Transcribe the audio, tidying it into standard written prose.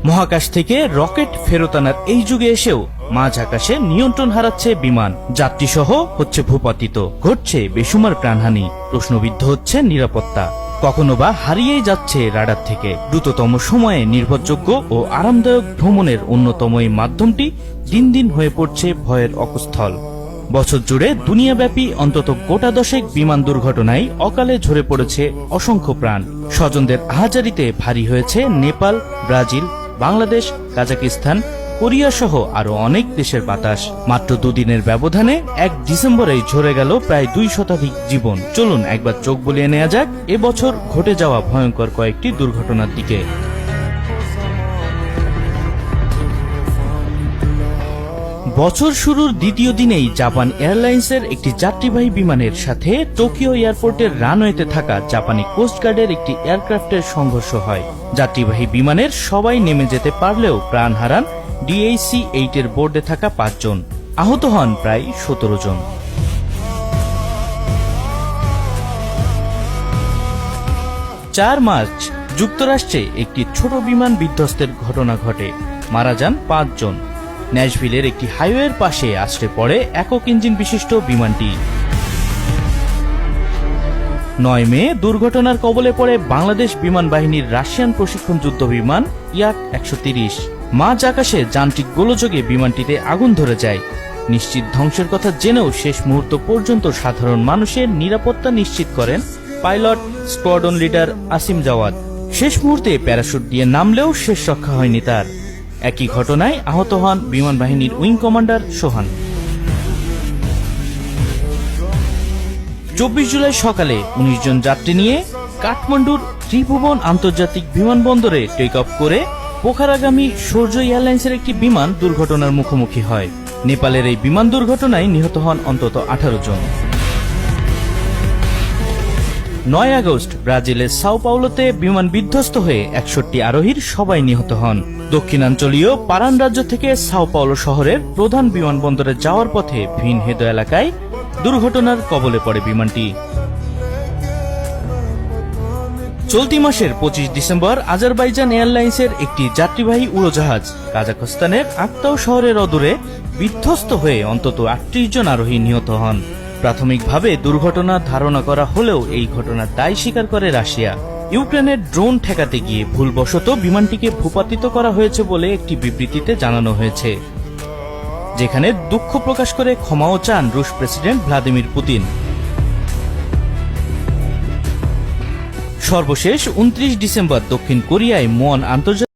মহাকাশ থেকে রকেট ফেরত আনার এই যুগে এসেও মাঝ আকাশে নিয়ন্ত্রণ হারাচ্ছে বিমান, যাত্রীসহ হচ্ছে ভূপাতিত, ঘটছে বেসুমার প্রাণহানি, প্রশ্নবিদ্ধ হচ্ছে নিরাপত্তা, কখনো বা হারিয়েই যাচ্ছে রাডার থেকে। দ্রুততম সময়ে নির্ভরযোগ্য ও আরামদায়ক ভ্রমণের অন্যতম এই মাধ্যমটি দিন দিন হয়ে পড়ছে ভয়ের অকুস্থল। বছর জুড়ে দুনিয়াব্যাপী অন্তত গোটা দশেক বিমান দুর্ঘটনায় অকালে ঝরে পড়েছে অসংখ্য প্রাণ। স্বজনদের আহাজারিতে ভারী হয়েছে Nepal, Brazil, Bangladesh, Kazakhstan, Korea সহ আরো অনেক দেশের বাতাস। মাত্র দুদিনের ব্যবধানে 1 ডিসেম্বরেই ঝরে গেল প্রায় 2 শতাধিক জীবন। চলুন একবার চোখ বুলিয়ে নেওয়া যাক এবছর ঘটে যাওয়া ভয়ঙ্কর কয়েকটি দুর্ঘটনার দিকে। বছর শুরুর দ্বিতীয় দিনেই জাপান এয়ারলাইন্সের একটি যাত্রীবাহী বিমানের সাথে টোকিও এয়ারপোর্টের রানওয়েতে থাকা জাপানি কোস্টগার্ডের একটি এয়ারক্রাফটের সংঘর্ষ হয়। যাত্রীবাহী বিমানের সবাই নেমে যেতে পারলেও প্রাণ হারান DHC-8 এর বোর্ডে থাকা 5 জন, আহত হন প্রায় 17 জন। 4 মার্চ যুক্তরাষ্ট্রে একটি ছোট বিমান বিধ্বস্তের ঘটনা ঘটে, মারা যান 5 জন। ন্যাশভিলের একটি হাইওয়ের পাশে আছড়ে পড়ে একক ইঞ্জিন বিশিষ্ট বিমানটি। 9 মে দুর্ঘটনার কবলে পড়ে বাংলাদেশ বিমান বাহিনীর রাশিয়ান প্রশিক্ষণ যুদ্ধ বিমান Yak-130। মাঝ আকাশে যান্ত্রিক গোলযোগে বিমানটিতে আগুন ধরে যায়। নিশ্চিত ধ্বংসের কথা জেনেও শেষ মুহূর্ত পর্যন্ত সাধারণ মানুষের নিরাপত্তা নিশ্চিত করেন pilot squadron leader Asim Jawad. শেষ মুহূর্তে প্যারাশুট দিয়ে নামলেও শেষ রক্ষা হয়নি তার। একই ঘটনায় আহত হন বিমান বাহিনীর উইং কমান্ডার সোহান। 24 জুলাই সকালে 19 জন যাত্রী নিয়ে কাঠমান্ডুর ত্রিভুবন আন্তর্জাতিক বিমানবন্দরে টেক অফ করে পোখারাগামী সূর্য এয়ারলাইন্সের একটি বিমান দুর্ঘটনার মুখোমুখি হয়। নেপালের এই বিমান দুর্ঘটনায় নিহত হন অন্তত 18 জন। 9 আগস্ট ব্রাজিলের সাও পাওলোতে বিমান বিধ্বস্ত হয়ে 61 আরোহীর সবাই নিহত হন। দক্ষিণাঞ্চলীয় পারান রাজ্য থেকে সাও পাওলো শহরের প্রধান বিমানবন্দরে যাওয়ার পথে ভিনহেদো এলাকায় দুর্ঘটনার কবলে পড়ে বিমানটি। চলতি মাসের 25 ডিসেম্বর আজারবাইজান এয়ারলাইন্সের একটি যাত্রীবাহী উড়োজাহাজ কাজাখস্তানের আক্তাও শহরের অদূরে বিধ্বস্ত হয়ে অন্তত 38 জন আরোহী নিহত হন। প্রাথমিকভাবে দুর্ঘটনা ধারণা করা হলেও এই ঘটনার দায় স্বীকার করে রাশিয়া। ইউক্রেনের ড্রোন ঠেকাতে গিয়ে ভুলবশত বিমানটিকে ভূপাতিত করা হয়েছে বলে একটি বিবৃতিতে জানানো হয়েছে, যেখানে দুঃখ প্রকাশ করে ক্ষমাও চান রুশ প্রেসিডেন্ট ভ্লাদিমির পুতিন। সর্বশেষ 29 ডিসেম্বর দক্ষিণ কোরিয়ায় মুয়ান আন্তর্জাতিক